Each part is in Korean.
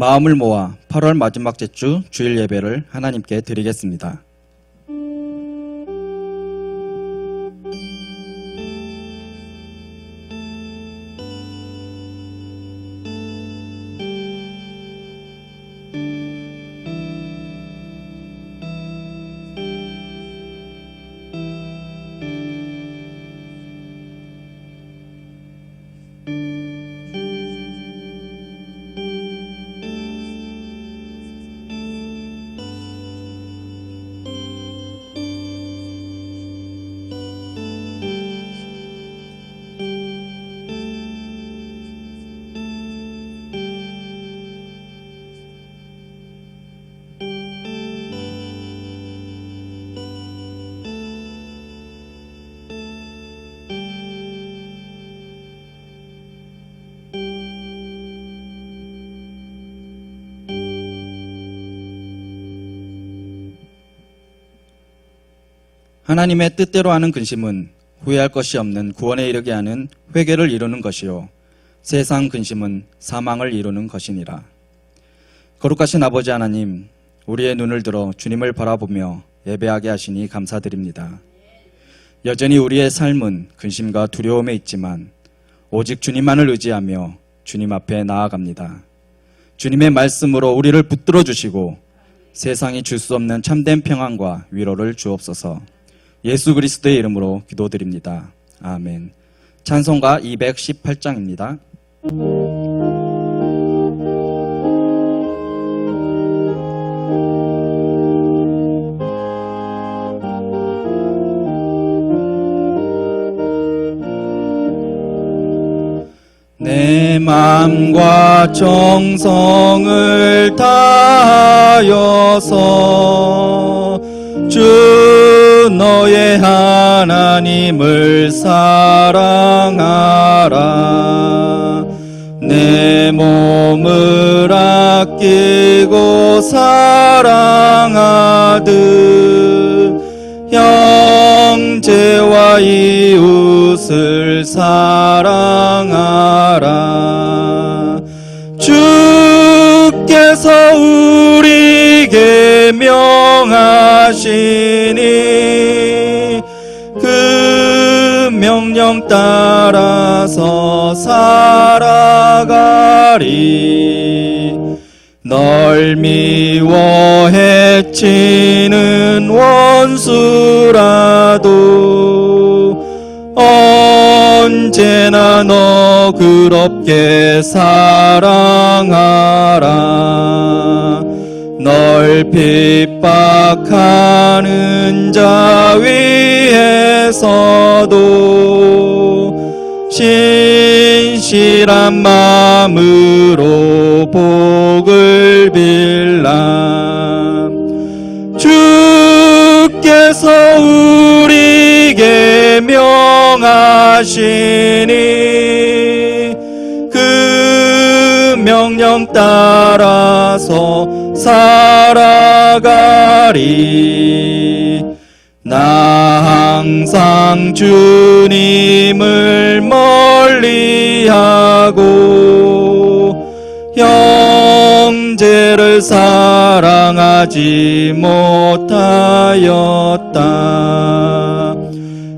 마음을 모아 8월 마지막째 주 주일 예배를 하나님께 드리겠습니다. 하나님의 뜻대로 하는 근심은 후회할 것이 없는 구원에 이르게 하는 회개를 이루는 것이요 세상 근심은 사망을 이루는 것이니라. 거룩하신 아버지 하나님, 우리의 눈을 들어 주님을 바라보며 예배하게 하시니 감사드립니다. 여전히 우리의 삶은 근심과 두려움에 있지만 오직 주님만을 의지하며 주님 앞에 나아갑니다. 주님의 말씀으로 우리를 붙들어 주시고 세상이 줄 수 없는 참된 평안과 위로를 주옵소서. 예수 그리스도의 이름으로 기도드립니다. 아멘. 찬송가 218장입니다. 내 마음과 정성을 다하여서 주 너의 하나님을 사랑하라. 내 몸을 아끼고 사랑하듯 형제와 이웃을 사랑하라. 주께서 우리에게 명하시니 그 명령 따라서 살아가리. 널 미워 해치는 원수라도 언제나 너 그롭게 사랑하라. 널 핍박하는 자 위에서도 신실한 마음으로 복을 빌라. 주께서 우리에게 명하시니 그 명령 따라서 살아가리. 나 항상 주님을 멀리하고 형제를 사랑하지 못하였다.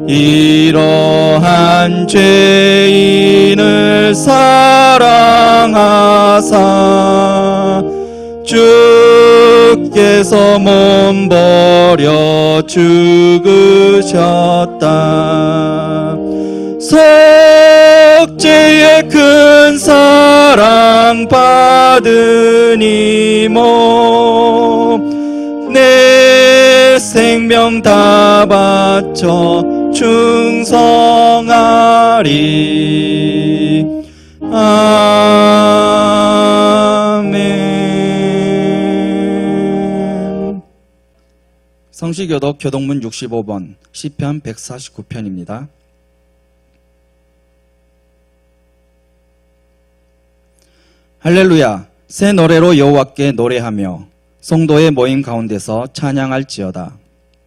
이러한 죄인을 사랑하사 주께서 몸 버려 죽으셨다. 속죄의 큰 사랑 받으니 내 생명 다 바쳐 충성하리. 아멘. 성시교독 교동문 65번 시편 149편입니다. 할렐루야. 새 노래로 여호와께 노래하며 성도의 모임 가운데서 찬양할지어다.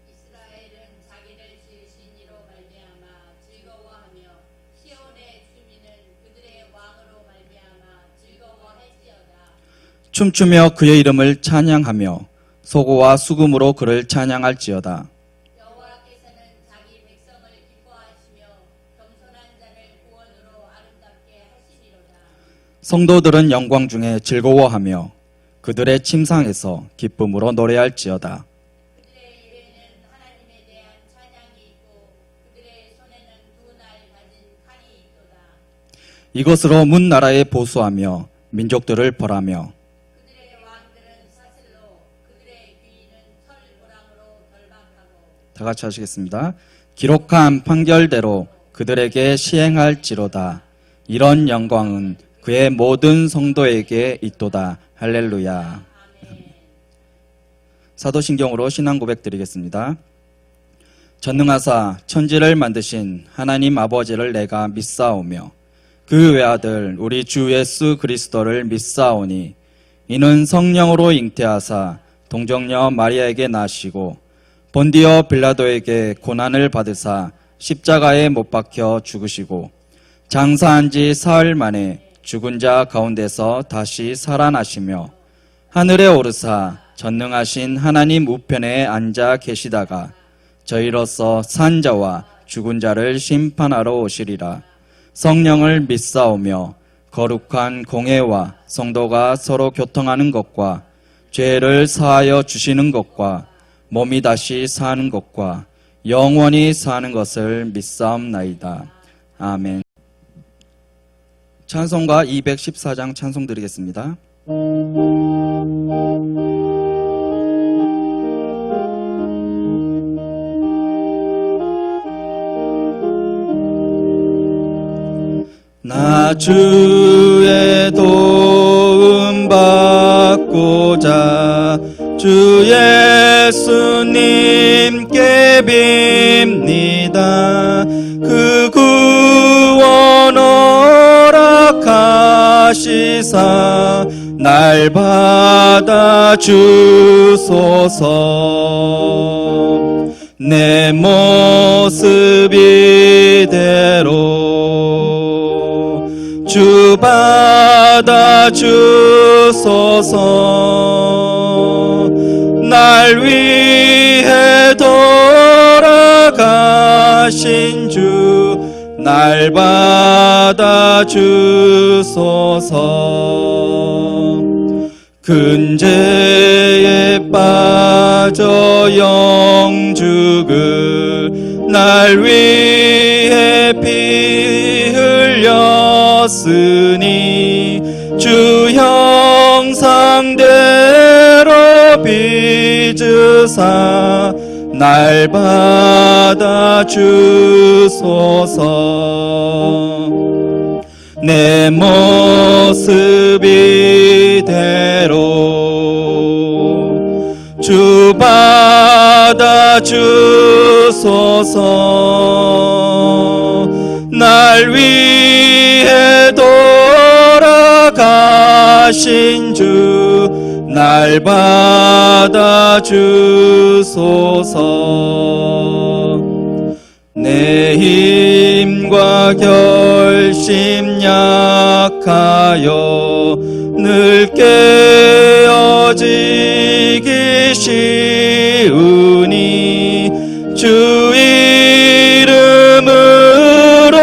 이스라엘은 자기를 지으신 이로 말미암아 즐거워하며 시온의 주민은 그들의 왕으로 말미암아 즐거워할지어다. 춤추며 그의 이름을 찬양하며 소고와 수금으로 그를 찬양할지어다. 여호와께서는 자기 백성을 기뻐하시며 겸손한 자를 구원으로 아름답게 하시리로다. 성도들은 영광 중에 즐거워하며 그들의 침상에서 기쁨으로 노래할지어다. 그들의 입에는 하나님에 대한 찬양이 있고 그들의 손에는 두 날 가진 칼이 있도다. 이것으로 문 나라에 보수하며 민족들을 벌하며 그들의 왕들은 사슬로 그들의 귀인은 철고랑으로 결박하고 다 같이 하시겠습니다. 기록한 판결대로 그들에게 시행할지로다. 이런 영광은 그의 모든 성도에게 있도다. 할렐루야. 사도신경으로 신앙 고백 드리겠습니다. 전능하사 천지를 만드신 하나님 아버지를 내가 믿사오며 그 외아들 우리 주 예수 그리스도를 믿사오니 이는 성령으로 잉태하사 동정녀 마리아에게 나시고 본디오 빌라도에게 고난을 받으사 십자가에 못 박혀 죽으시고 장사한 지 사흘 만에 죽은 자 가운데서 다시 살아나시며 하늘에 오르사 전능하신 하나님 우편에 앉아 계시다가 저희로서 산 자와 죽은 자를 심판하러 오시리라. 성령을 믿사오며 거룩한 공회와 성도가 서로 교통하는 것과 죄를 사하여 주시는 것과 몸이 다시 사는 것과 영원히 사는 것을 믿사옵나이다. 아멘. 찬송가 214장 찬송 드리겠습니다. 나 주의 도움 받고자 주 예수님께 빕니다. 그 구원 허락하시사 날 받아 주소서. 내 모습 이대로 주 받아 주소서. 날 위해 돌아가신 주 날 받아 주소서. 근죄에 빠져 영죽을 날 위해 피 흘렸으니 주 형상대로 빚으사 날 받아 주소서. 내 모습 이대로 주 받아 주소서. 날 위해 돌아가신 주 날 받아 주소서. 내 힘과 결심 약하여 늘 깨어지기 쉬우니 주 이름으로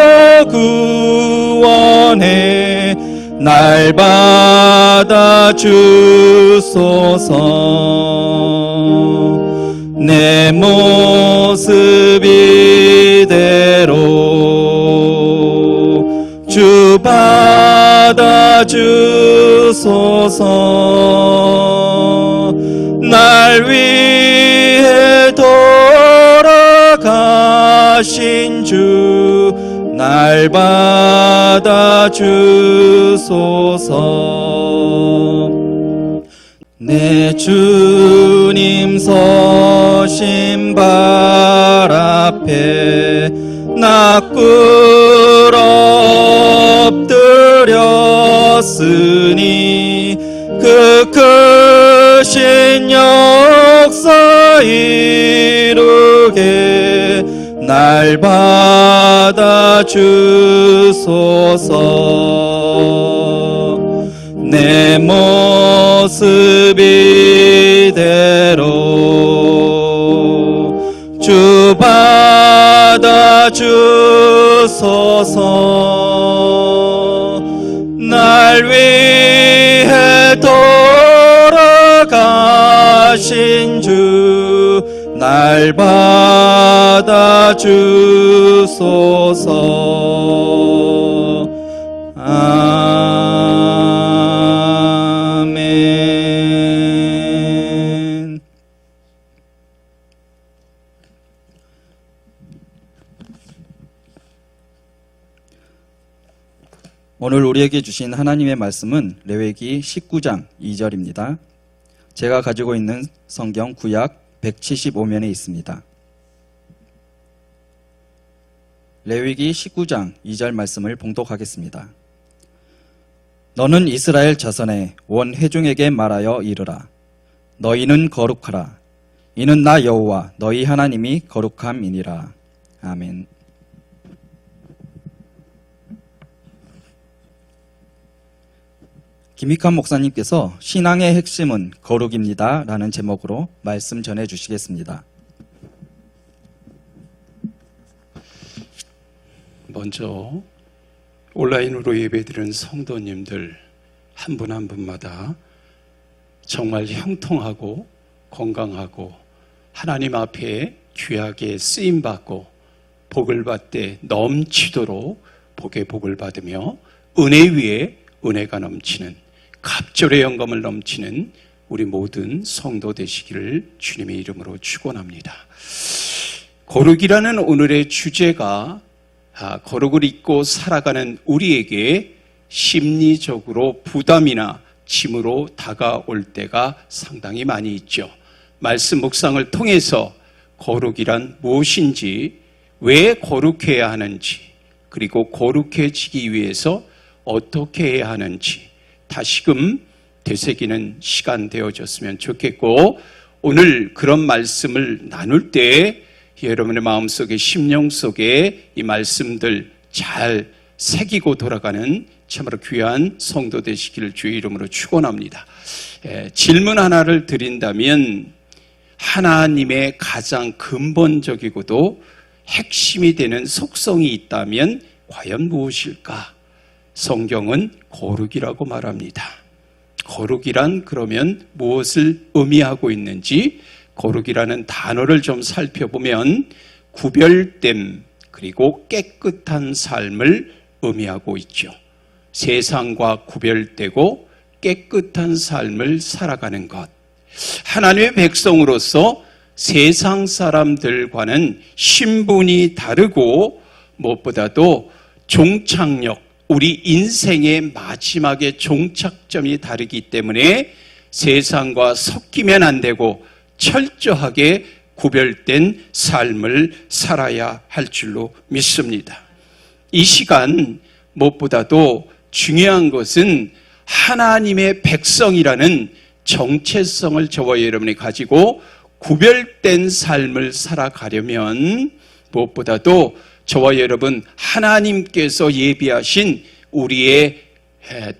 구원해 날 받아 주소서. 내 모습 이대로 주 받아 주소서. 날 위해 돌아가신 주 날 받아 주소서. 내 주님 서신 발 앞에 나 꿇어 엎드렸으니 그 크신 역사 이루게 날 받아 주소서. 내 모습 이대로 주 받아주소서. 날 위해 돌아가신 주 날 받아주소서. 아멘. 오늘 우리에게 주신 하나님의 말씀은 레위기 19장 2절입니다. 제가 가지고 있는 성경 구약 175면에 있습니다. 레위기 19장 2절 말씀을 봉독하겠습니다. 너는 이스라엘 자손의 온 회중에게 말하여 이르라. 너희는 거룩하라. 이는 나 여호와 너희 하나님이 거룩함이니라. 아멘. 김익환 목사님께서 신앙의 핵심은 거룩입니다 라는 제목으로 말씀 전해 주시겠습니다. 먼저 온라인으로 예배드리는 성도님들 한 분 한 분마다 정말 형통하고 건강하고 하나님 앞에 귀하게 쓰임받고 복을 받되 넘치도록 복의 복을 받으며 은혜 위에 은혜가 넘치는 갑절의 영감을 넘치는 우리 모든 성도 되시기를 주님의 이름으로 축원합니다. 거룩이라는 오늘의 주제가 거룩을 잊고 살아가는 우리에게 심리적으로 부담이나 짐으로 다가올 때가 상당히 많이 있죠. 말씀 묵상을 통해서 거룩이란 무엇인지, 왜 거룩해야 하는지, 그리고 거룩해지기 위해서 어떻게 해야 하는지 다시금 되새기는 시간 되어졌으면 좋겠고, 오늘 그런 말씀을 나눌 때 여러분의 마음속에, 심령 속에 이 말씀들 잘 새기고 돌아가는 참으로 귀한 성도 되시기를 주의 이름으로 축원합니다. 질문 하나를 드린다면 하나님의 가장 근본적이고도 핵심이 되는 속성이 있다면 과연 무엇일까? 성경은 거룩이라고 말합니다. 거룩이란 그러면 무엇을 의미하고 있는지, 거룩이라는 단어를 좀 살펴보면 구별됨 그리고 깨끗한 삶을 의미하고 있죠. 세상과 구별되고 깨끗한 삶을 살아가는 것. 하나님의 백성으로서 세상 사람들과는 신분이 다르고 무엇보다도 종착역, 우리 인생의 마지막에 종착점이 다르기 때문에 세상과 섞이면 안 되고 철저하게 구별된 삶을 살아야 할 줄로 믿습니다. 이 시간 무엇보다도 중요한 것은 하나님의 백성이라는 정체성을 저와 여러분이 가지고 구별된 삶을 살아가려면 무엇보다도 저와 여러분 하나님께서 예비하신 우리의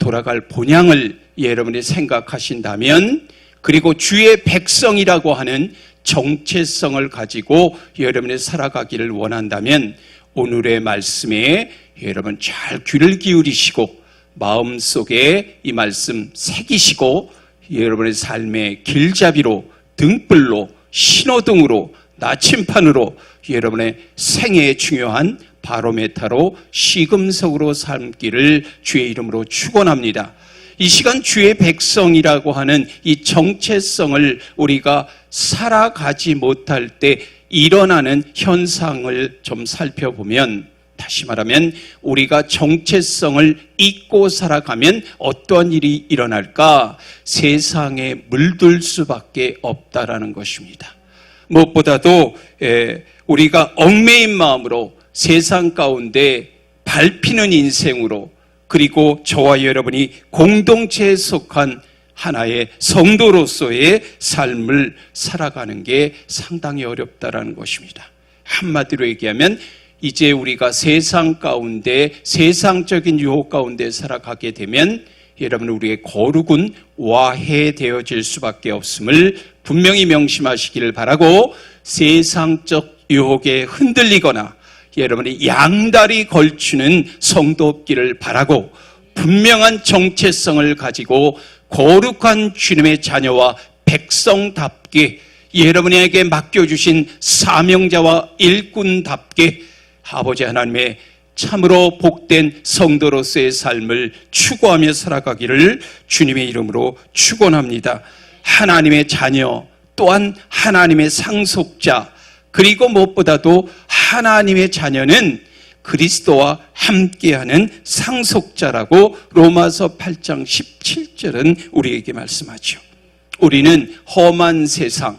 돌아갈 본향을 여러분이 생각하신다면, 그리고 주의 백성이라고 하는 정체성을 가지고 여러분이 살아가기를 원한다면 오늘의 말씀에 여러분 잘 귀를 기울이시고 마음속에 이 말씀 새기시고 여러분의 삶의 길잡이로, 등불로, 신호등으로, 나침판으로 여러분의 생애에 중요한 바로메타로 시금석으로 삶기를 주의 이름으로 축원합니다. 이 시간 주의 백성이라고 하는 이 정체성을 우리가 살아가지 못할 때 일어나는 현상을 좀 살펴보면, 다시 말하면 우리가 정체성을 잊고 살아가면 어떠한 일이 일어날까? 세상에 물들 수밖에 없다라는 것입니다. 무엇보다도 우리가 얽매인 마음으로 세상 가운데 밟히는 인생으로, 그리고 저와 여러분이 공동체에 속한 하나의 성도로서의 삶을 살아가는 게 상당히 어렵다라는 것입니다. 한마디로 얘기하면 이제 우리가 세상 가운데, 세상적인 유혹 가운데 살아가게 되면 여러분, 우리의 거룩은 와해되어질 수밖에 없음을 분명히 명심하시기를 바라고, 세상적 유혹에 흔들리거나 여러분이 양다리 걸치는 성도 없기를 바라고, 분명한 정체성을 가지고 거룩한 주님의 자녀와 백성답게 여러분에게 맡겨주신 사명자와 일꾼답게 아버지 하나님의 참으로 복된 성도로서의 삶을 추구하며 살아가기를 주님의 이름으로 축원합니다. 하나님의 자녀, 또한 하나님의 상속자, 그리고 무엇보다도 하나님의 자녀는 그리스도와 함께하는 상속자라고 로마서 8장 17절은 우리에게 말씀하죠. 우리는 험한 세상,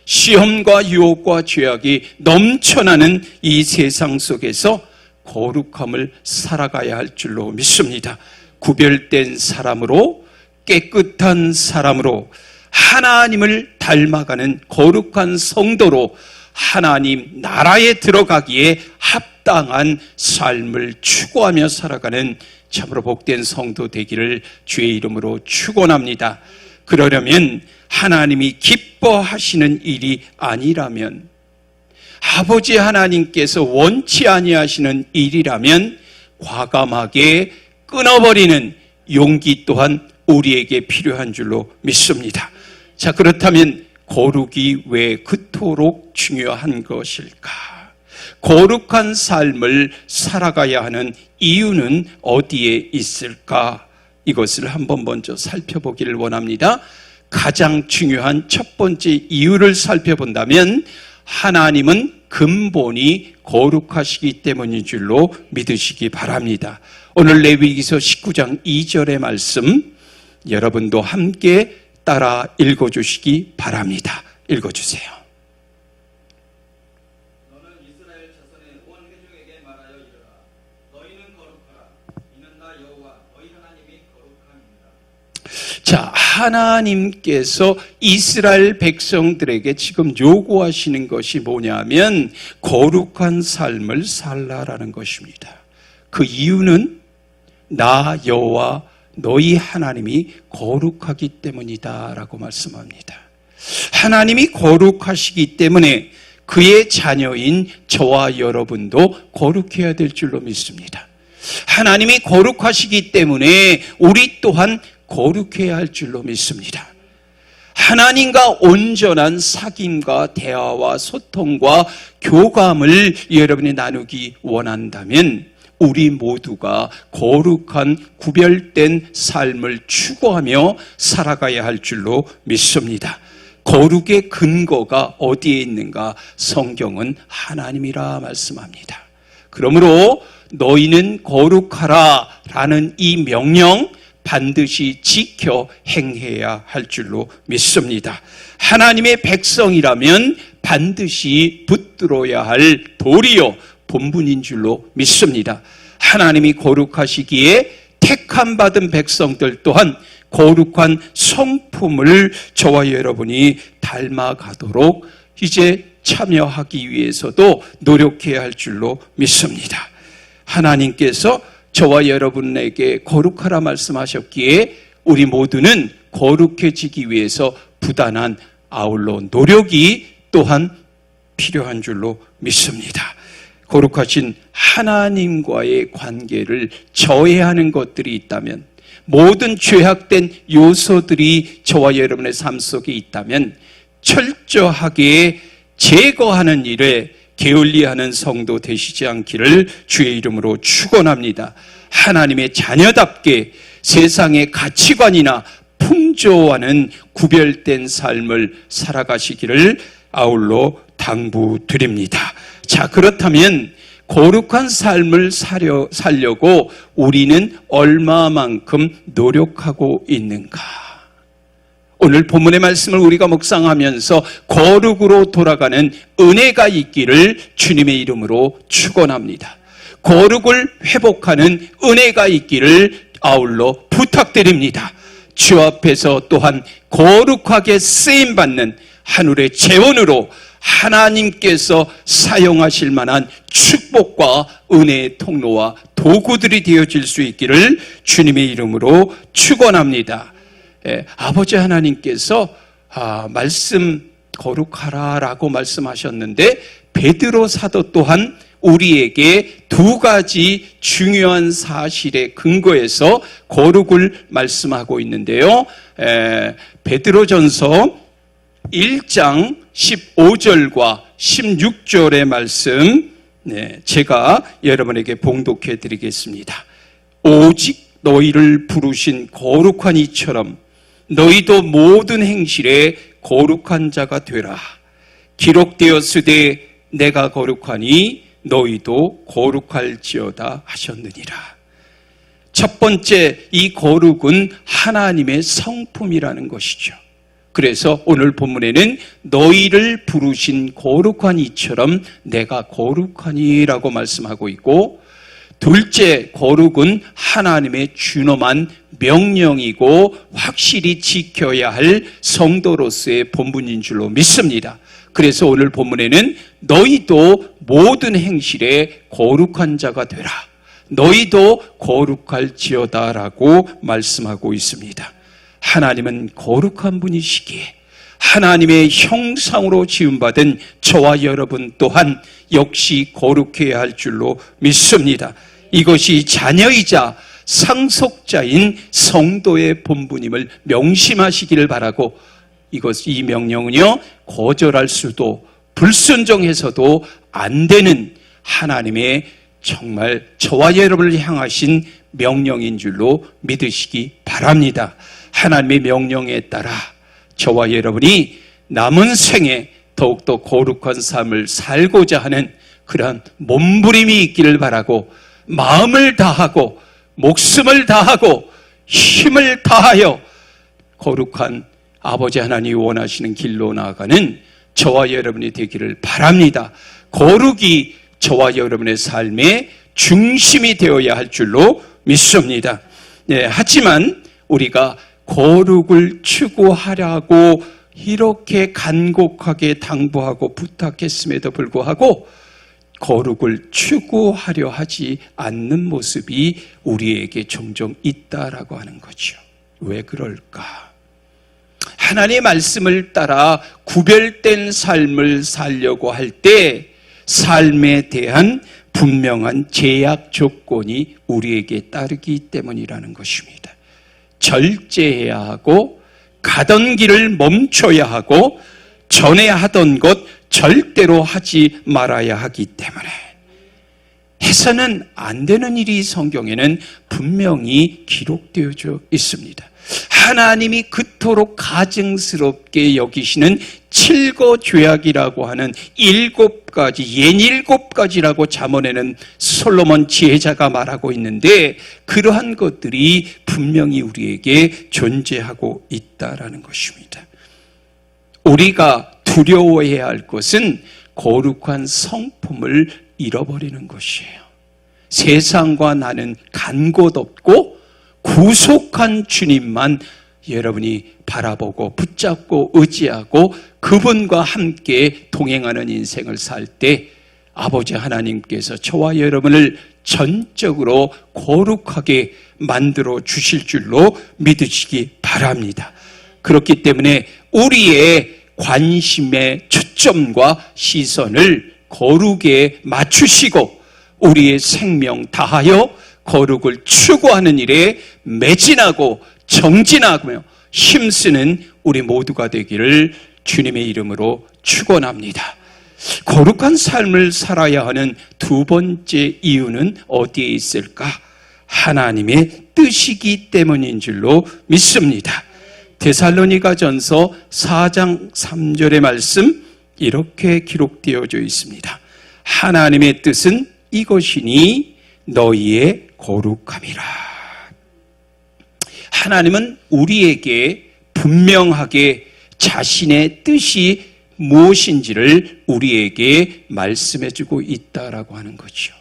시험과 유혹과 죄악이 넘쳐나는 이 세상 속에서 거룩함을 살아가야 할 줄로 믿습니다. 구별된 사람으로, 깨끗한 사람으로, 하나님을 닮아가는 거룩한 성도로 하나님 나라에 들어가기에 합당한 삶을 추구하며 살아가는 참으로 복된 성도 되기를 주의 이름으로 축원합니다. 그러려면 하나님이 기뻐하시는 일이 아니라면, 아버지 하나님께서 원치 아니하시는 일이라면 과감하게 끊어버리는 용기 또한 우리에게 필요한 줄로 믿습니다. 자, 그렇다면 거룩이 왜 그토록 중요한 것일까? 거룩한 삶을 살아가야 하는 이유는 어디에 있을까? 이것을 한번 먼저 살펴보기를 원합니다. 가장 중요한 첫 번째 이유를 살펴본다면 하나님은 근본이 거룩하시기 때문인 줄로 믿으시기 바랍니다. 오늘 레위기서 19장 2절의 말씀 여러분도 함께 따라 읽어주시기 바랍니다. 읽어주세요. 너는 이스라엘 자손의 온 회중에게 말하여 이르라. 너희는 거룩하라. 이는 나 여호와 너희 하나님이 거룩함이니라. 자, 하나님께서 이스라엘 백성들에게 지금 요구하시는 것이 뭐냐면 거룩한 삶을 살라라는 것입니다. 그 이유는 나 여호와 너희 하나님이 거룩하기 때문이다 라고 말씀합니다. 하나님이 거룩하시기 때문에 그의 자녀인 저와 여러분도 거룩해야 될 줄로 믿습니다. 하나님이 거룩하시기 때문에 우리 또한 거룩해야 할 줄로 믿습니다. 하나님과 온전한 사귐과 대화와 소통과 교감을 여러분이 나누기 원한다면 우리 모두가 거룩한 구별된 삶을 추구하며 살아가야 할 줄로 믿습니다. 거룩의 근거가 어디에 있는가? 성경은 하나님이라 말씀합니다. 그러므로 너희는 거룩하라 라는 이 명령 반드시 지켜 행해야 할 줄로 믿습니다. 하나님의 백성이라면 반드시 붙들어야 할 도리요 본분인 줄로 믿습니다. 하나님이 거룩하시기에 택함 받은 백성들 또한 거룩한 성품을 저와 여러분이 닮아가도록 이제 참여하기 위해서도 노력해야 할 줄로 믿습니다. 하나님께서 저와 여러분에게 거룩하라 말씀하셨기에 우리 모두는 거룩해지기 위해서 부단한 아울러 노력이 또한 필요한 줄로 믿습니다. 거룩하신 하나님과의 관계를 저해하는 것들이 있다면, 모든 죄악된 요소들이 저와 여러분의 삶 속에 있다면 철저하게 제거하는 일에 게을리하는 성도 되시지 않기를 주의 이름으로 축원합니다. 하나님의 자녀답게 세상의 가치관이나 풍조와는 구별된 삶을 살아가시기를 아울러 당부드립니다. 자, 그렇다면 거룩한 삶을 살려고 우리는 얼마만큼 노력하고 있는가? 오늘 본문의 말씀을 우리가 묵상하면서 거룩으로 돌아가는 은혜가 있기를 주님의 이름으로 축원합니다. 거룩을 회복하는 은혜가 있기를 아울러 부탁드립니다. 주 앞에서 또한 거룩하게 쓰임받는 하늘의 재원으로 하나님께서 사용하실 만한 축복과 은혜의 통로와 도구들이 되어질 수 있기를 주님의 이름으로 축원합니다. 아버지 하나님께서 말씀 거룩하라라고 말씀하셨는데 베드로 사도 또한 우리에게 두 가지 중요한 사실에 근거해서 거룩을 말씀하고 있는데요. 베드로전서 1장 15절과 16절의 말씀 제가 여러분에게 봉독해 드리겠습니다. 오직 너희를 부르신 거룩한 이처럼 너희도 모든 행실에 거룩한 자가 되라. 기록되었으되 내가 거룩하니 너희도 거룩할지어다 하셨느니라. 첫 번째, 이 거룩은 하나님의 성품이라는 것이죠. 그래서 오늘 본문에는 너희를 부르신 거룩한 이처럼 내가 거룩하니라고 말씀하고 있고, 둘째, 거룩은 하나님의 준엄한 명령이고 확실히 지켜야 할 성도로서의 본분인 줄로 믿습니다. 그래서 오늘 본문에는 너희도 모든 행실에 거룩한 자가 되라. 너희도 거룩할지어다라고 말씀하고 있습니다. 하나님은 거룩한 분이시기에 하나님의 형상으로 지음받은 저와 여러분 또한 역시 거룩해야 할 줄로 믿습니다. 이것이 자녀이자 상속자인 성도의 본분임을 명심하시기를 바라고, 이 명령은요, 거절할 수도 불순종해서도 안 되는 하나님의 정말 저와 여러분을 향하신 명령인 줄로 믿으시기 바랍니다. 하나님의 명령에 따라 저와 여러분이 남은 생에 더욱더 거룩한 삶을 살고자 하는 그러한 몸부림이 있기를 바라고, 마음을 다하고 목숨을 다하고 힘을 다하여 거룩한 아버지 하나님이 원하시는 길로 나아가는 저와 여러분이 되기를 바랍니다. 거룩이 저와 여러분의 삶의 중심이 되어야 할 줄로 믿습니다. 하지만 우리가 거룩을 추구하려고 이렇게 간곡하게 당부하고 부탁했음에도 불구하고 거룩을 추구하려 하지 않는 모습이 우리에게 종종 있다라고 하는 거죠. 왜 그럴까? 하나님의 말씀을 따라 구별된 삶을 살려고 할 때 삶에 대한 분명한 제약 조건이 우리에게 따르기 때문이라는 것입니다. 절제해야 하고, 가던 길을 멈춰야 하고, 전에 하던 것 절대로 하지 말아야 하기 때문에 해서는 안 되는 일이 성경에는 분명히 기록되어져 있습니다. 하나님이 그토록 가증스럽게 여기시는 7거 죄악이라고 하는 7가지, 67가지라고 잠언에는 솔로몬 지혜자가 말하고 있는데, 그러한 것들이 분명히 우리에게 존재하고 있다라는 것입니다. 우리가 두려워해야 할 것은 거룩한 성품을 잃어버리는 것이에요. 세상과 나는 간 곳 없고 구속한 주님만 여러분이 바라보고 붙잡고 의지하고 그분과 함께 동행하는 인생을 살 때 아버지 하나님께서 저와 여러분을 전적으로 거룩하게 만들어 주실 줄로 믿으시기 바랍니다. 그렇기 때문에 우리의 관심의 초점과 시선을 거룩에 맞추시고 우리의 생명 다하여 거룩을 추구하는 일에 매진하고 정진하며 힘쓰는 우리 모두가 되기를 주님의 이름으로 축원합니다. 거룩한 삶을 살아야 하는 두 번째 이유는 어디에 있을까? 하나님의 뜻이기 때문인 줄로 믿습니다. 데살로니가전서 4장 3절의 말씀 이렇게 기록되어져 있습니다. 하나님의 뜻은 이것이니 너희의 거룩함이라. 하나님은 우리에게 분명하게 자신의 뜻이 무엇인지를 우리에게 말씀해주고 있다라고 하는 거죠.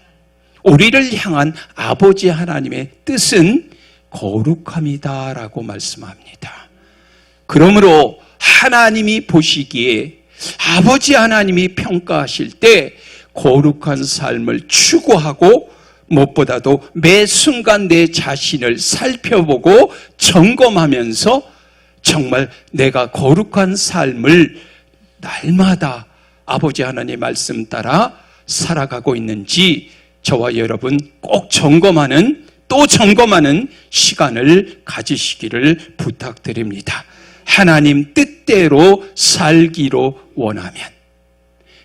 우리를 향한 아버지 하나님의 뜻은 거룩함이다라고 말씀합니다. 그러므로 하나님이 보시기에 아버지 하나님이 평가하실 때 거룩한 삶을 추구하고 무엇보다도 매 순간 내 자신을 살펴보고 점검하면서 정말 내가 거룩한 삶을 날마다 아버지 하나님의 말씀 따라 살아가고 있는지 저와 여러분 꼭 점검하는 또 점검하는 시간을 가지시기를 부탁드립니다. 하나님 뜻대로 살기로 원하면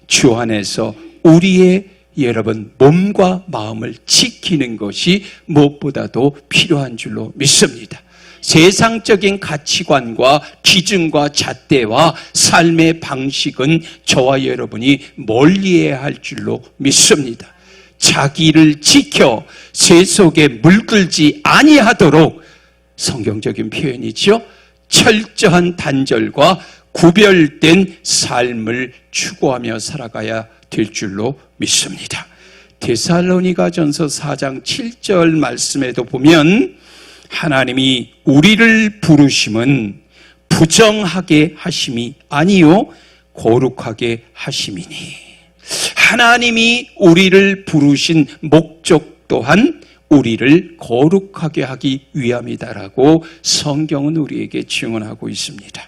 주 안에서 우리의 여러분 몸과 마음을 지키는 것이 무엇보다도 필요한 줄로 믿습니다. 세상적인 가치관과 기준과 잣대와 삶의 방식은 저와 여러분이 멀리해야 할 줄로 믿습니다. 자기를 지켜 세속에 물들지 아니하도록 성경적인 표현이죠. 철저한 단절과 구별된 삶을 추구하며 살아가야 될 줄로 믿습니다. 데살로니가전서 4장 7절 말씀에도 보면 하나님이 우리를 부르심은 부정하게 하심이 아니요 거룩하게 하심이니, 하나님이 우리를 부르신 목적 또한 우리를 거룩하게 하기 위함이다라고 성경은 우리에게 증언하고 있습니다.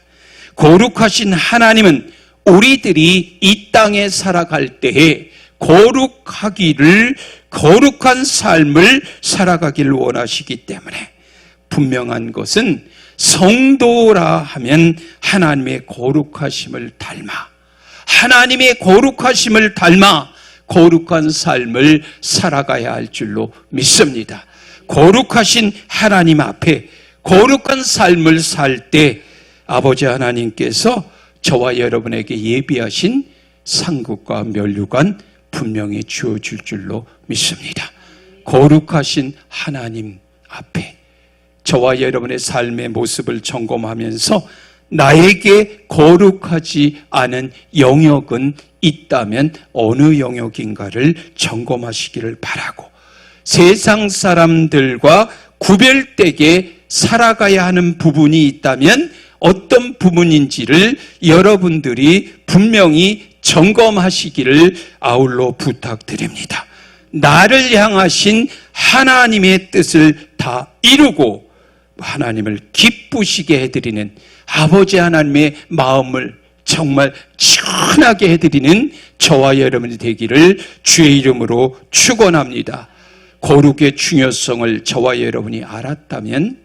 거룩하신 하나님은 우리들이 이 땅에 살아갈 때에 거룩한 삶을 살아가기를 원하시기 때문에 분명한 것은 성도라 하면 하나님의 거룩하심을 닮아, 하나님의 거룩하심을 닮아 거룩한 삶을 살아가야 할 줄로 믿습니다. 거룩하신 하나님 앞에 거룩한 삶을 살 때 아버지 하나님께서 저와 여러분에게 예비하신 상급과 면류관 분명히 주어질 줄로 믿습니다. 거룩하신 하나님 앞에 저와 여러분의 삶의 모습을 점검하면서 나에게 거룩하지 않은 영역은 있다면 어느 영역인가를 점검하시기를 바라고, 세상 사람들과 구별되게 살아가야 하는 부분이 있다면 어떤 부분인지를 여러분들이 분명히 점검하시기를 아울러 부탁드립니다. 나를 향하신 하나님의 뜻을 다 이루고 하나님을 기쁘시게 해드리는 아버지 하나님의 마음을 정말 시원하게 해드리는 저와 여러분이 되기를 주의 이름으로 축원합니다. 거룩의 중요성을 저와 여러분이 알았다면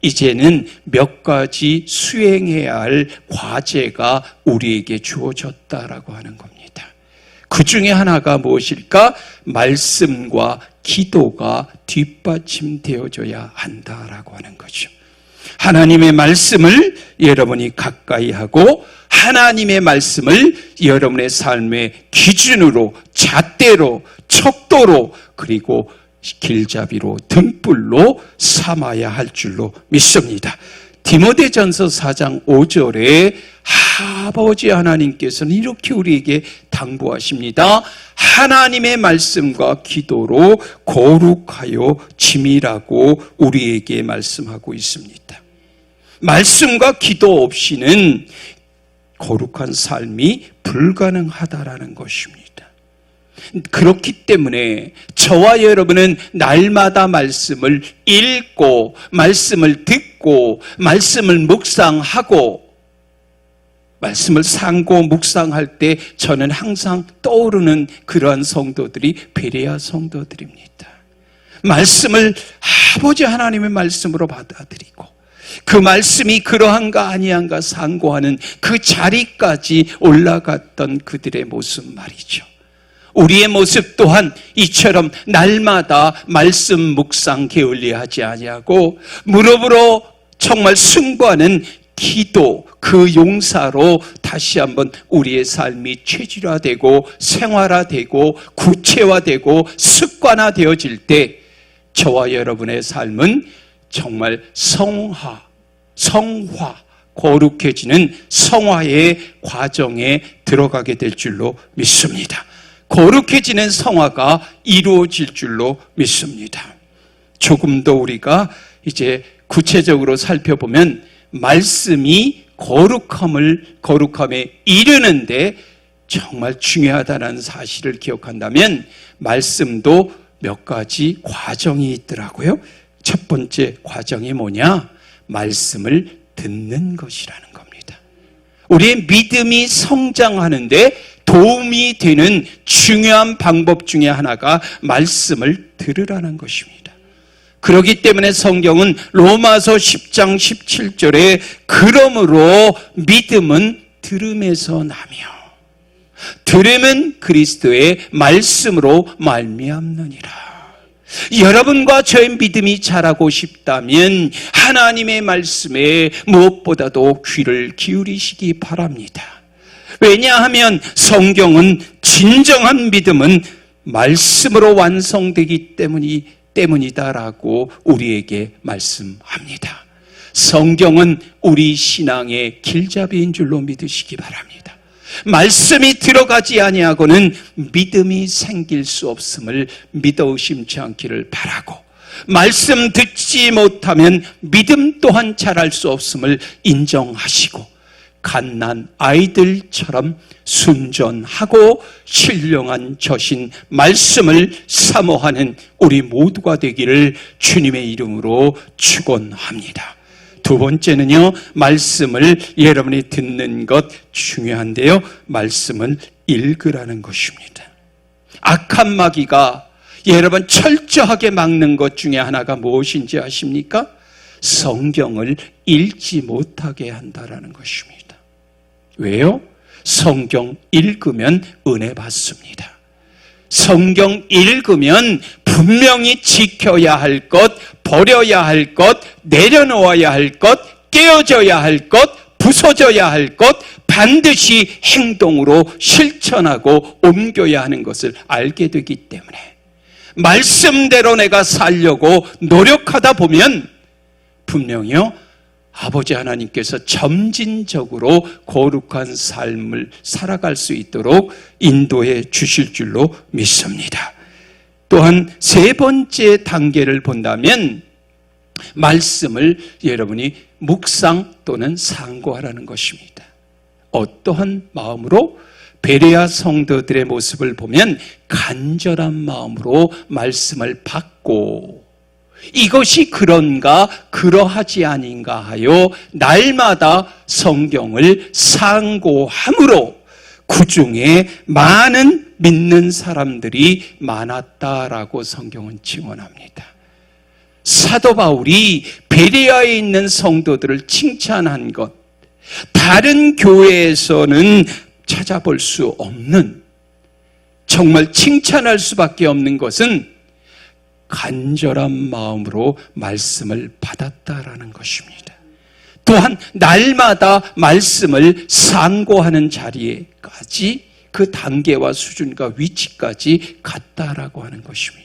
이제는 몇 가지 수행해야 할 과제가 우리에게 주어졌다라고 하는 겁니다. 그 중에 하나가 무엇일까? 말씀과 기도가 뒷받침되어져야 한다라고 하는 거죠. 하나님의 말씀을 여러분이 가까이 하고 하나님의 말씀을 여러분의 삶의 기준으로, 잣대로, 척도로, 그리고 길잡이로, 등불로 삼아야 할 줄로 믿습니다. 디모데전서 4장 5절에 아버지 하나님께서는 이렇게 우리에게 당부하십니다. 하나님의 말씀과 기도로 거룩하여 지미라고 우리에게 말씀하고 있습니다. 말씀과 기도 없이는 거룩한 삶이 불가능하다라는 것입니다. 그렇기 때문에 저와 여러분은 날마다 말씀을 읽고 말씀을 듣고 말씀을 묵상하고, 말씀을 상고 묵상할 때 저는 항상 떠오르는 그러한 성도들이 베레아 성도들입니다. 말씀을 아버지 하나님의 말씀으로 받아들이고 그 말씀이 그러한가 아니한가 상고하는 그 자리까지 올라갔던 그들의 모습 말이죠. 우리의 모습 또한 이처럼 날마다 말씀 묵상 게을리하지 아니하고 무릎으로 정말 승부하는 기도, 그 용사로 다시 한번 우리의 삶이 체질화되고 생활화되고 구체화되고 습관화되어질 때 저와 여러분의 삶은 정말 성화, 거룩해지는 성화의 과정에 들어가게 될 줄로 믿습니다. 거룩해지는 성화가 이루어질 줄로 믿습니다. 조금 더 우리가 이제 구체적으로 살펴보면 말씀이 거룩함에 이르는데 정말 중요하다는 사실을 기억한다면 말씀도 몇 가지 과정이 있더라고요. 첫 번째 과정이 뭐냐? 말씀을 듣는 것이라는 겁니다. 우리의 믿음이 성장하는데 도움이 되는 중요한 방법 중에 하나가 말씀을 들으라는 것입니다. 그렇기 때문에 성경은 로마서 10장 17절에 그러므로 믿음은 들음에서 나며 들음은 그리스도의 말씀으로 말미암느니라. 여러분과 저의 믿음이 자라고 싶다면 하나님의 말씀에 무엇보다도 귀를 기울이시기 바랍니다. 왜냐하면 성경은 진정한 믿음은 말씀으로 완성되기 때문이다라고 우리에게 말씀합니다. 성경은 우리 신앙의 길잡이인 줄로 믿으시기 바랍니다. 말씀이 들어가지 아니하고는 믿음이 생길 수 없음을 믿어 의심치 않기를 바라고, 말씀 듣지 못하면 믿음 또한 자랄 수 없음을 인정하시고, 갓난 아이들처럼 순전하고 신령한 저신 말씀을 사모하는 우리 모두가 되기를 주님의 이름으로 축원합니다. 두 번째는요, 말씀을 여러분이 듣는 것 중요한데요, 말씀을 읽으라는 것입니다. 악한 마귀가 여러분 철저하게 막는 것 중에 하나가 무엇인지 아십니까? 성경을 읽지 못하게 한다라는 것입니다. 왜요? 성경 읽으면 은혜 받습니다. 성경 읽으면 분명히 지켜야 할 것, 버려야 할 것, 내려놓아야 할 것, 깨어져야 할 것, 부서져야 할 것, 반드시 행동으로 실천하고 옮겨야 하는 것을 알게 되기 때문에 말씀대로 내가 살려고 노력하다 보면 분명히요, 아버지 하나님께서 점진적으로 거룩한 삶을 살아갈 수 있도록 인도해 주실 줄로 믿습니다. 또한 세 번째 단계를 본다면 말씀을 여러분이 묵상 또는 상고하라는 것입니다. 어떠한 마음으로? 베레아 성도들의 모습을 보면 간절한 마음으로 말씀을 받고, 이것이 그런가 그러하지 아닌가 하여 날마다 성경을 상고함으로 그중에 많은 믿는 사람들이 많았다라고 성경은 증언합니다. 사도 바울이 베레아에 있는 성도들을 칭찬한 것, 다른 교회에서는 찾아볼 수 없는, 정말 칭찬할 수밖에 없는 것은 간절한 마음으로 말씀을 받았다라는 것입니다. 또한 날마다 말씀을 상고하는 자리에까지, 그 단계와 수준과 위치까지 갔다라고 하는 것입니다.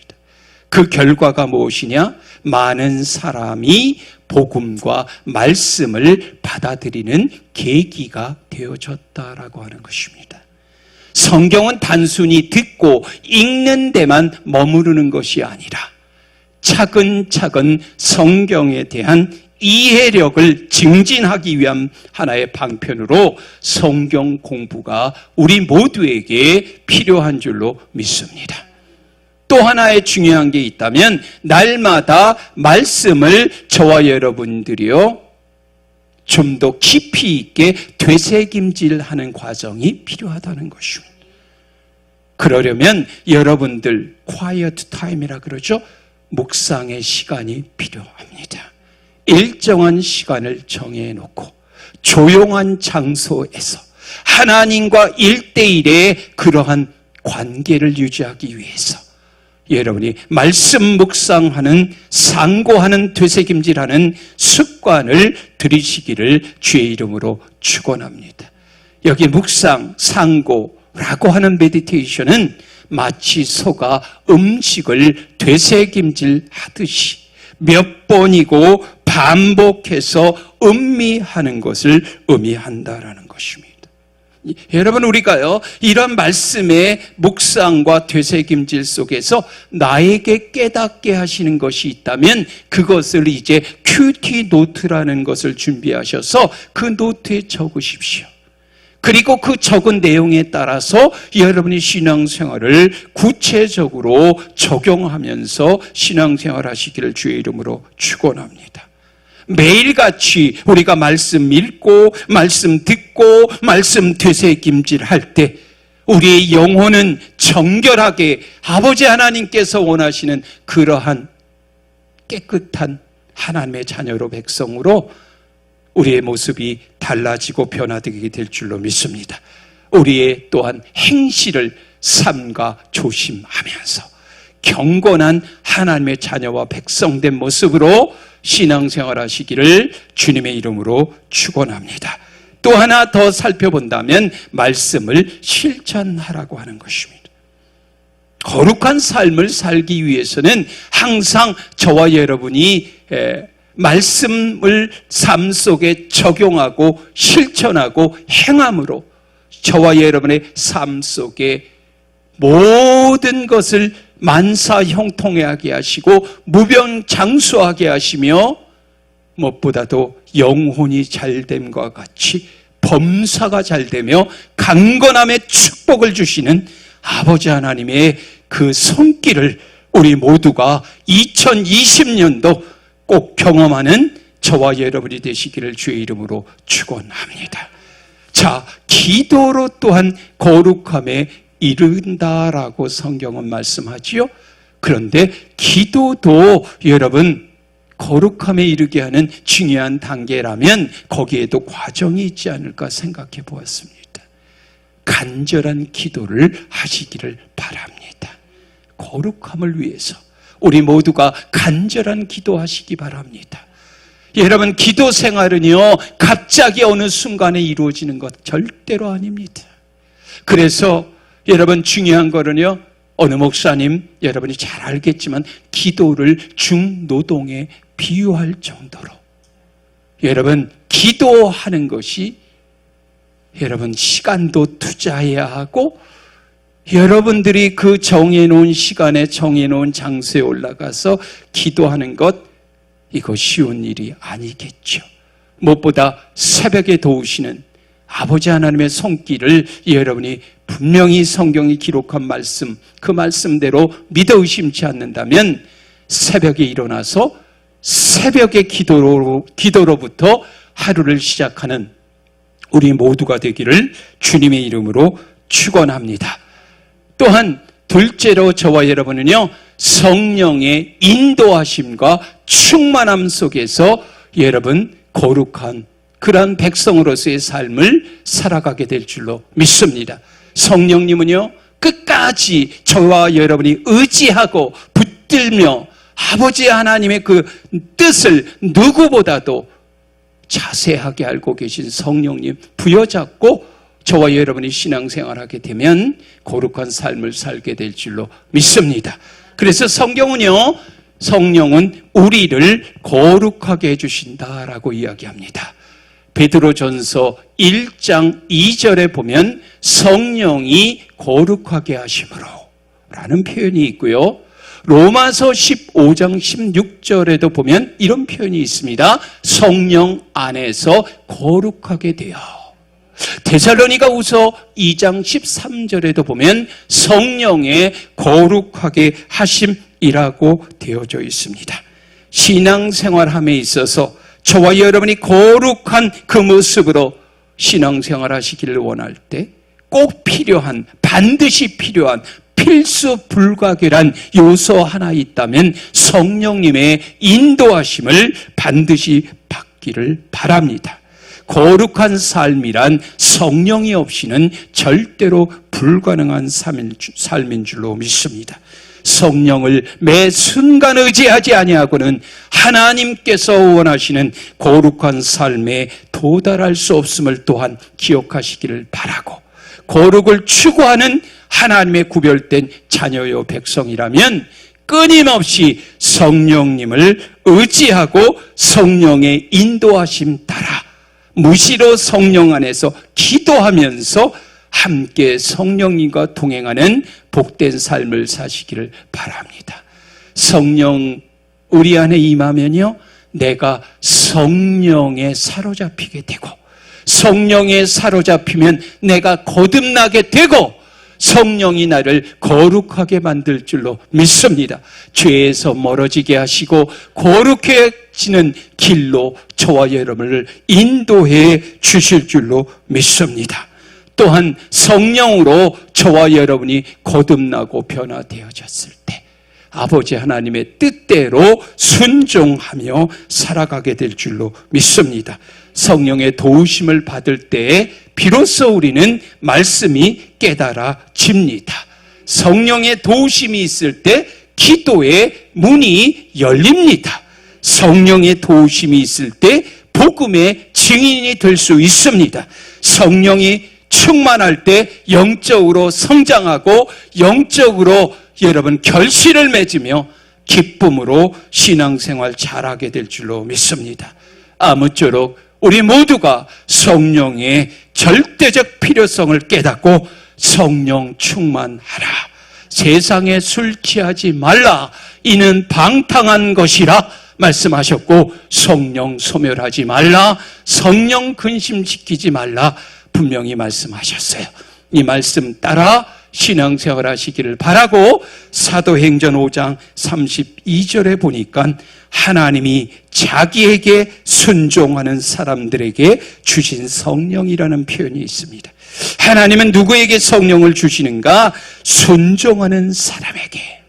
그 결과가 무엇이냐? 많은 사람이 복음과 말씀을 받아들이는 계기가 되어졌다라고 하는 것입니다. 성경은 단순히 듣고 읽는 데만 머무르는 것이 아니라 차근차근 성경에 대한 이해력을 증진하기 위한 하나의 방편으로 성경 공부가 우리 모두에게 필요한 줄로 믿습니다. 또 하나의 중요한 게 있다면 날마다 말씀을 저와 여러분들이요 좀 더 깊이 있게 되새김질하는 과정이 필요하다는 것입니다. 그러려면 여러분들 quiet time이라 그러죠. 묵상의 시간이 필요합니다. 일정한 시간을 정해놓고 조용한 장소에서 하나님과 1:1의 그러한 관계를 유지하기 위해서 여러분이 말씀 묵상하는, 상고하는, 되새김질하는 습관을 들이시기를 주의 이름으로 축원합니다. 여기 묵상, 상고라고 하는 메디테이션은 마치 소가 음식을 되새김질하듯이 몇 번이고 반복해서 음미하는 것을 의미한다라는 것입니다. 여러분, 우리가요, 이런 말씀의 묵상과 되새김질 속에서 나에게 깨닫게 하시는 것이 있다면 그것을 이제 큐티 노트라는 것을 준비하셔서 그 노트에 적으십시오. 그리고 그 적은 내용에 따라서 여러분이 신앙생활을 구체적으로 적용하면서 신앙생활 하시기를 주의 이름으로 축원합니다. 매일같이 우리가 말씀 읽고 말씀 듣고 말씀 되새김질 할 때 우리의 영혼은 정결하게 아버지 하나님께서 원하시는 그러한 깨끗한 하나님의 자녀로 백성으로 우리의 모습이 달라지고 변화되게 될 줄로 믿습니다. 우리의 또한 행실을 삼가 조심하면서 경건한 하나님의 자녀와 백성된 모습으로 신앙생활 하시기를 주님의 이름으로 축원합니다. 또 하나 더 살펴본다면 말씀을 실천하라고 하는 것입니다. 거룩한 삶을 살기 위해서는 항상 저와 여러분이 말씀을 삶 속에 적용하고 실천하고 행함으로 저와 여러분의 삶 속에 모든 것을 만사형통하게 하시고 무병장수하게 하시며 무엇보다도 영혼이 잘됨과 같이 범사가 잘되며 강건함의 축복을 주시는 아버지 하나님의 그 손길을 우리 모두가 2020년도 꼭 경험하는 저와 여러분이 되시기를 주의 이름으로 축원합니다. 자, 기도로 또한 거룩함에 이른다라고 성경은 말씀하지요. 그런데 기도도 여러분 거룩함에 이르게 하는 중요한 단계라면 거기에도 과정이 있지 않을까 생각해 보았습니다. 간절한 기도를 하시기를 바랍니다. 거룩함을 위해서 우리 모두가 간절한 기도하시기 바랍니다. 여러분, 기도 생활은요 갑자기 어느 순간에 이루어지는 것 절대로 아닙니다. 그래서 여러분, 중요한 거는요, 어느 목사님 여러분이 잘 알겠지만 기도를 중노동에 비유할 정도로 여러분, 기도하는 것이 여러분 시간도 투자해야 하고 여러분들이 그 정해놓은 시간에 정해놓은 장소에 올라가서 기도하는 것, 이거 쉬운 일이 아니겠죠. 무엇보다 새벽에 도우시는 아버지 하나님의 손길을 여러분이 분명히 성경이 기록한 말씀, 그 말씀대로 믿어 의심치 않는다면 새벽에 일어나서 새벽의 기도로부터 하루를 시작하는 우리 모두가 되기를 주님의 이름으로 축원합니다. 또한 둘째로 저와 여러분은요, 성령의 인도하심과 충만함 속에서 여러분 거룩한 그러한 백성으로서의 삶을 살아가게 될 줄로 믿습니다. 성령님은요 끝까지 저와 여러분이 의지하고 붙들며 아버지 하나님의 그 뜻을 누구보다도 자세하게 알고 계신 성령님 부여잡고 저와 여러분이 신앙생활하게 되면 거룩한 삶을 살게 될 줄로 믿습니다. 그래서 성경은요, 성령은 우리를 거룩하게 해주신다라고 이야기합니다. 베드로전서 1장 2절에 보면 성령이 거룩하게 하심으로 라는 표현이 있고요. 로마서 15장 16절에도 보면 이런 표현이 있습니다. 성령 안에서 거룩하게 되어. 데살로니가후서 2장 13절에도 보면 성령의 거룩하게 하심이라고 되어져 있습니다. 신앙생활함에 있어서 저와 여러분이 거룩한 그 모습으로 신앙생활 하시기를 원할 때 꼭 필요한, 반드시 필요한 필수 불가결한 요소 하나 있다면 성령님의 인도하심을 반드시 받기를 바랍니다. 거룩한 삶이란 성령이 없이는 절대로 불가능한 삶인 줄로 믿습니다. 성령을 매 순간 의지하지 아니하고는 하나님께서 원하시는 거룩한 삶에 도달할 수 없음을 또한 기억하시기를 바라고, 거룩을 추구하는 하나님의 구별된 자녀요 백성이라면 끊임없이 성령님을 의지하고 성령의 인도하심 따라 무시로 성령 안에서 기도하면서 함께 성령님과 동행하는 복된 삶을 사시기를 바랍니다. 성령 우리 안에 임하면요, 내가 성령에 사로잡히게 되고, 성령에 사로잡히면 내가 거듭나게 되고, 성령이 나를 거룩하게 만들 줄로 믿습니다. 죄에서 멀어지게 하시고 거룩해지는 길로 저와 여러분을 인도해 주실 줄로 믿습니다. 또한 성령으로 저와 여러분이 거듭나고 변화되어졌을 때 아버지 하나님의 뜻대로 순종하며 살아가게 될 줄로 믿습니다. 성령의 도우심을 받을 때에 비로소 우리는 말씀이 깨달아집니다. 성령의 도우심이 있을 때 기도의 문이 열립니다. 성령의 도우심이 있을 때 복음의 증인이 될 수 있습니다. 성령이 충만할 때 영적으로 성장하고 영적으로 여러분 결실을 맺으며 기쁨으로 신앙생활 잘하게 될 줄로 믿습니다. 아무쪼록 우리 모두가 성령의 절대적 필요성을 깨닫고 성령 충만하라. 세상에 술 취하지 말라. 이는 방탕한 것이라 말씀하셨고, 성령 소멸하지 말라. 성령 근심시키지 말라. 분명히 말씀하셨어요. 이 말씀 따라 신앙생활 하시기를 바라고, 사도행전 5장 32절에 보니까 하나님이 자기에게 순종하는 사람들에게 주신 성령이라는 표현이 있습니다. 하나님은 누구에게 성령을 주시는가? 순종하는 사람에게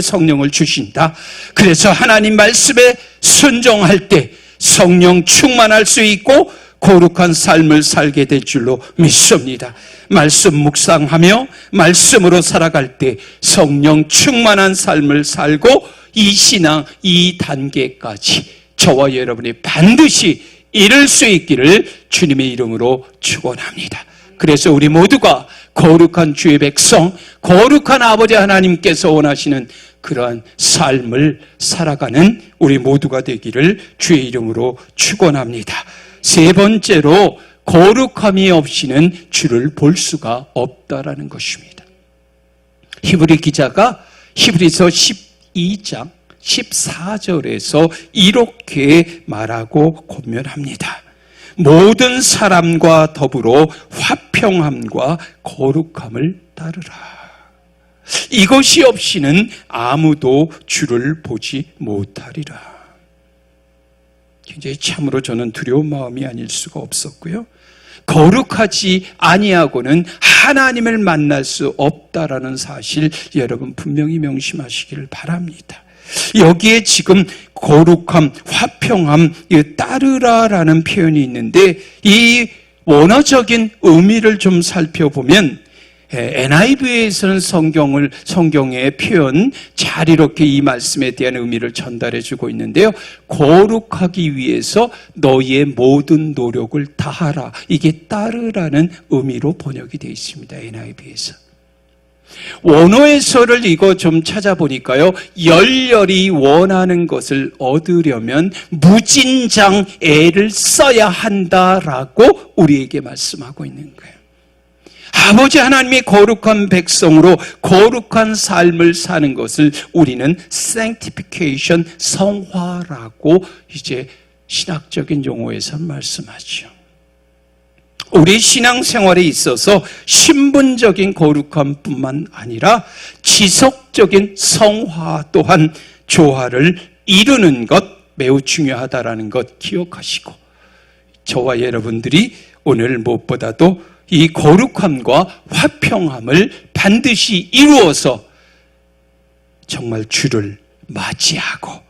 성령을 주신다. 그래서 하나님 말씀에 순종할 때 성령 충만할 수 있고 거룩한 삶을 살게 될 줄로 믿습니다. 말씀 묵상하며 말씀으로 살아갈 때 성령 충만한 삶을 살고 이 신앙 이 단계까지 저와 여러분이 반드시 이룰 수 있기를 주님의 이름으로 축원합니다. 그래서 우리 모두가 거룩한 주의 백성, 거룩한 아버지 하나님께서 원하시는 그러한 삶을 살아가는 우리 모두가 되기를 주의 이름으로 축원합니다. 세 번째로, 거룩함이 없이는 주를 볼 수가 없다라는 것입니다. 히브리 기자가 히브리서 12장 14절에서 이렇게 말하고 권면합니다. 모든 사람과 더불어 화평함과 거룩함을 따르라. 이것이 없이는 아무도 주를 보지 못하리라. 굉장히 참으로 저는 두려운 마음이 아닐 수가 없었고요. 거룩하지 아니하고는 하나님을 만날 수 없다라는 사실 여러분 분명히 명심하시기를 바랍니다. 여기에 지금 거룩함, 화평함, 따르라라는 표현이 있는데 이 원어적인 의미를 좀 살펴보면 NIV에서는 성경의 표현 잘 이렇게 이 말씀에 대한 의미를 전달해 주고 있는데요. 거룩하기 위해서 너희의 모든 노력을 다하라. 이게 따르라는 의미로 번역이 되어 있습니다. NIV에서. 원어에서를 이거 좀 찾아보니까요. 열렬히 원하는 것을 얻으려면 무진장 애를 써야 한다라고 우리에게 말씀하고 있는 거예요. 아버지 하나님의 거룩한 백성으로 거룩한 삶을 사는 것을 우리는 sanctification, 성화라고 이제 신학적인 용어에서 말씀하죠. 우리 신앙생활에 있어서 신분적인 거룩함뿐만 아니라 지속적인 성화 또한 조화를 이루는 것 매우 중요하다라는 것 기억하시고, 저와 여러분들이 오늘 무엇보다도 이 거룩함과 화평함을 반드시 이루어서 정말 주를 맞이하고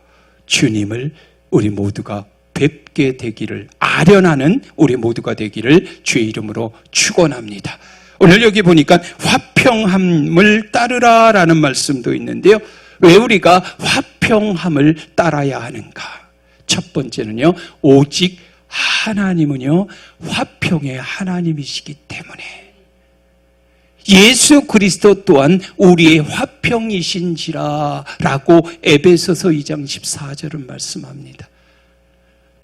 주님을 우리 모두가 뵙게 되기를 아련하는 우리 모두가 되기를 주의 이름으로 축원합니다. 오늘 여기 보니까 화평함을 따르라라는 말씀도 있는데요. 왜 우리가 화평함을 따라야 하는가? 첫 번째는요, 오직 하나님은요 화평의 하나님이시기 때문에 예수 그리스도 또한 우리의 화평이신지라 라고 에베소서 2장 14절은 말씀합니다.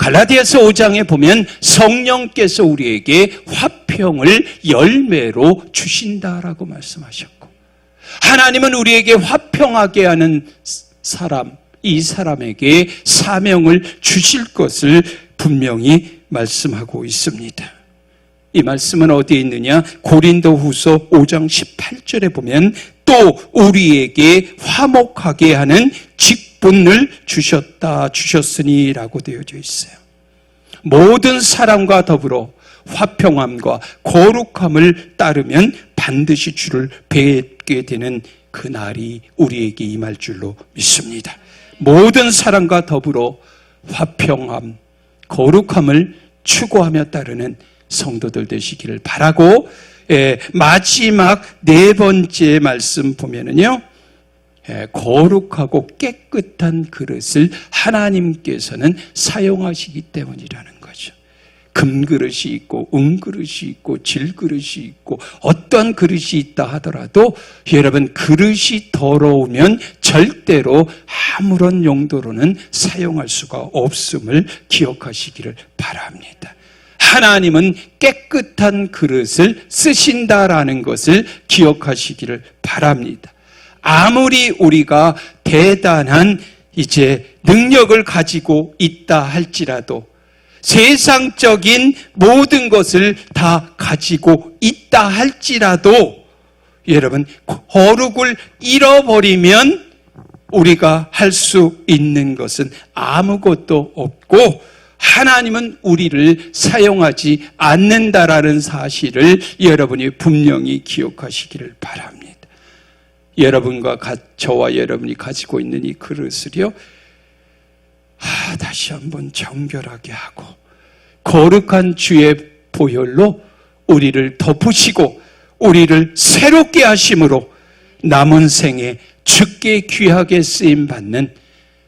갈라디아서 5장에 보면 성령께서 우리에게 화평을 열매로 주신다라고 말씀하셨고, 하나님은 우리에게 화평하게 하는 사람, 이 사람에게 사명을 주실 것을 분명히 말씀하고 있습니다. 이 말씀은 어디에 있느냐? 고린도후서 5장 18절에 보면 또 우리에게 화목하게 하는 직분을 주셨으니라고 되어져 있어요. 모든 사람과 더불어 화평함과 거룩함을 따르면 반드시 주를 뵙게 되는 그 날이 우리에게 임할 줄로 믿습니다. 모든 사람과 더불어 화평함, 거룩함을 추구하며 따르는 성도들 되시기를 바라고, 마지막 네 번째 말씀 보면은요, 거룩하고 깨끗한 그릇을 하나님께서는 사용하시기 때문이라는 거죠. 금그릇이 있고 은그릇이 있고 질그릇이 있고 어떤 그릇이 있다 하더라도 여러분, 그릇이 더러우면 절대로 아무런 용도로는 사용할 수가 없음을 기억하시기를 바랍니다. 하나님은 깨끗한 그릇을 쓰신다라는 것을 기억하시기를 바랍니다. 아무리 우리가 대단한 능력을 가지고 있다 할지라도, 세상적인 모든 것을 다 가지고 있다 할지라도, 여러분, 거룩을 잃어버리면 우리가 할 수 있는 것은 아무것도 없고, 하나님은 우리를 사용하지 않는다라는 사실을 여러분이 분명히 기억하시기를 바랍니다. 여러분과 저와 여러분이 가지고 있는 이 그릇을요, 다시 한번 정결하게 하고 거룩한 주의 보혈로 우리를 덮으시고 우리를 새롭게 하심으로 남은 생에 주께 귀하게 쓰임받는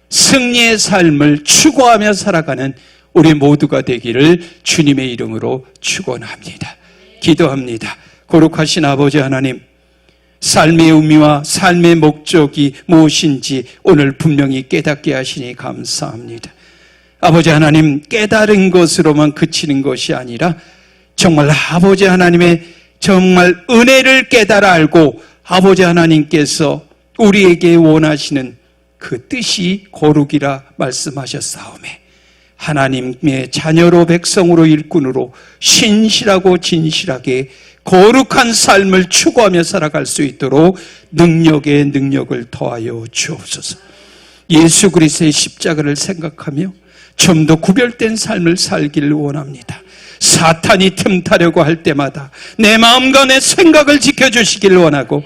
승리의 삶을 추구하며 살아가는 우리 모두가 되기를 주님의 이름으로 축원합니다. 기도합니다. 거룩하신 아버지 하나님, 삶의 의미와 삶의 목적이 무엇인지 오늘 분명히 깨닫게 하시니 감사합니다. 아버지 하나님, 깨달은 것으로만 그치는 것이 아니라 정말 아버지 하나님의 정말 은혜를 깨달아 알고 아버지 하나님께서 우리에게 원하시는 그 뜻이 거룩이라 말씀하셨사오매, 하나님의 자녀로 백성으로 일꾼으로 신실하고 진실하게 거룩한 삶을 추구하며 살아갈 수 있도록 능력에 능력을 더하여 주옵소서. 예수 그리스도의 십자가를 생각하며 좀 더 구별된 삶을 살기를 원합니다. 사탄이 틈타려고 할 때마다 내 마음과 내 생각을 지켜주시기를 원하고,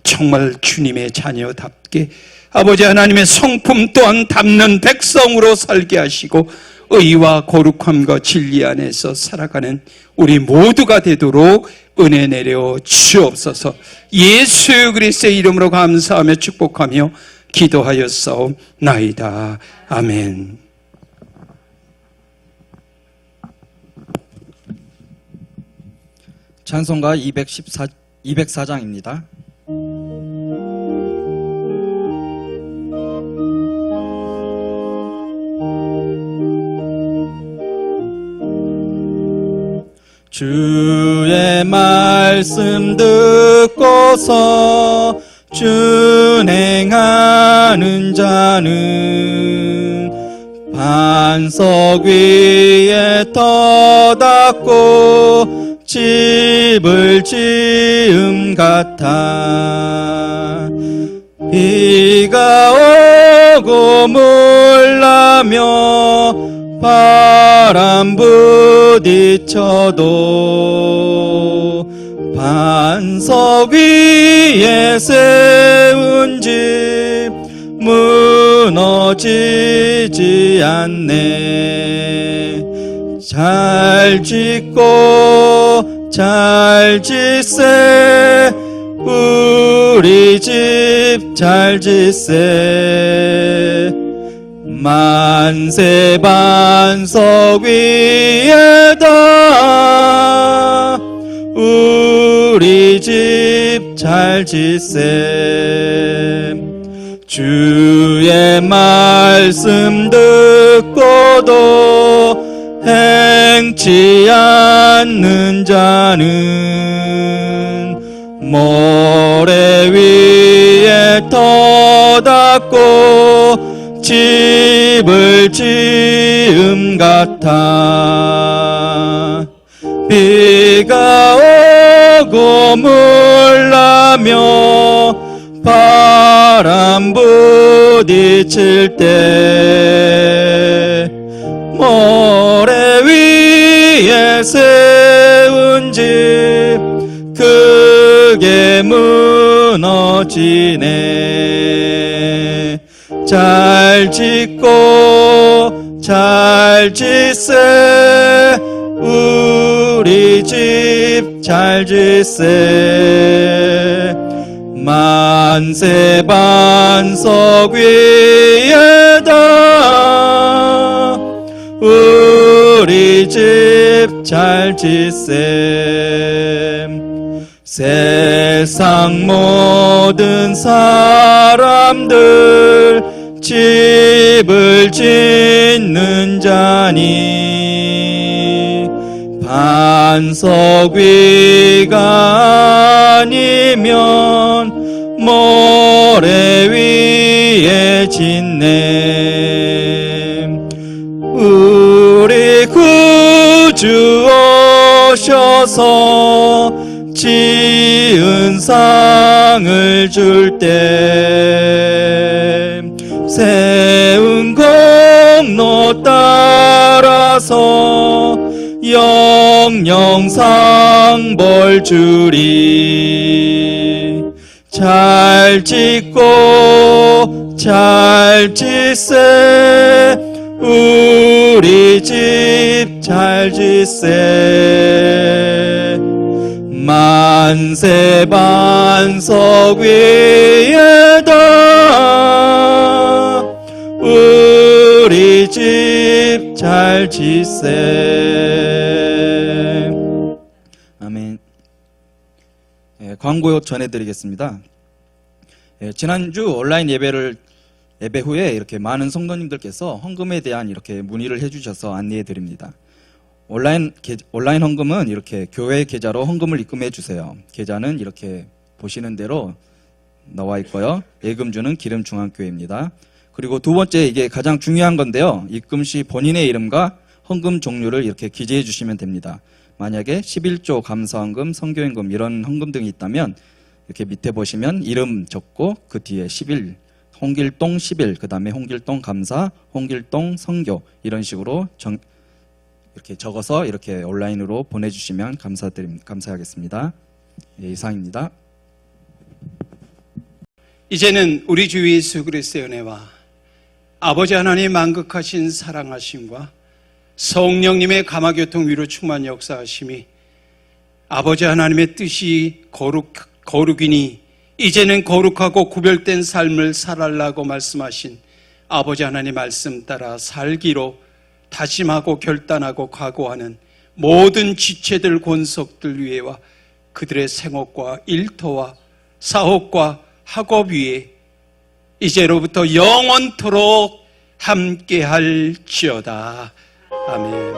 정말 주님의 자녀답게 아버지 하나님의 성품 또한 담는 백성으로 살게 하시고 의와 거룩함과 진리 안에서 살아가는 우리 모두가 되도록 은혜 내려 주옵소서. 예수 그리스도의 이름으로 감사하며 축복하며 기도하였사옵나이다. 아멘. 찬송가 204장입니다. 주의 말씀 듣고서 준행하는 자는 반석 위에 터닫고 집을 지음 같아. 비가 오고 물나며 바람 부딪혀도 반석 위에 세운 집 무너지지 않네. 잘 짓고 잘 짓세, 우리 집 잘 짓세. 만세 반석 위에다 우리 집 잘 짓세. 주의 말씀 듣고도 행치 않는 자는 모래 위에 터닫고 집을 지음 같아. 비가 오고 물나며 바람 부딪힐 때 모래 위에 세운 집 크게 무너지네. 잘 짓고 잘 짓세 우리 집 잘 짓세. 만세 반석 위에다 우리 집 잘 짓세. 세상 모든 사람들 집을 짓는 자니 반석 위가 아니면 모래 위에 짓네. 우리 구주 오셔서 지은 상을 줄 때 세운 공로 따라서 영영상 벌 주리. 잘 짓고 잘 짓세 우리 집 잘 짓세. 만세 반석 위에다 우리 집 잘 짓세. 아멘. 광고 전해드리겠습니다. 지난주 온라인 예배 후에 이렇게 많은 성도님들께서 헌금에 대한 이렇게 문의를 해주셔서 안내해드립니다. 온라인 헌금은 이렇게 교회 계좌로 헌금을 입금해 주세요. 계좌는 이렇게 보시는 대로 나와 있고요. 예금주는 기름중앙교회입니다. 그리고 두 번째, 이게 가장 중요한 건데요. 입금 시 본인의 이름과 헌금 종류를 이렇게 기재해 주시면 됩니다. 만약에 11조 감사헌금, 선교헌금 이런 헌금 등이 있다면 이렇게 밑에 보시면 이름 적고 그 뒤에 11, 홍길동 11, 그 다음에 홍길동 감사, 홍길동 선교 이런 식으로 이렇게 적어서 이렇게 온라인으로 보내주시면 감사하겠습니다. 예, 이상입니다. 이제는 우리 주 예수 그리스도의 은혜와 아버지 하나님 만극하신 사랑하심과 성령님의 감화교통 위로 충만 역사하심이 아버지 하나님의 뜻이 거룩이니 이제는 거룩하고 구별된 삶을 살아라고 말씀하신 아버지 하나님 말씀 따라 살기로 다짐하고 결단하고 각오하는 모든 지체들 권속들 위에와 그들의 생업과 일터와 사업과 학업 위에 이제로부터 영원토록 함께할지어다. 아멘.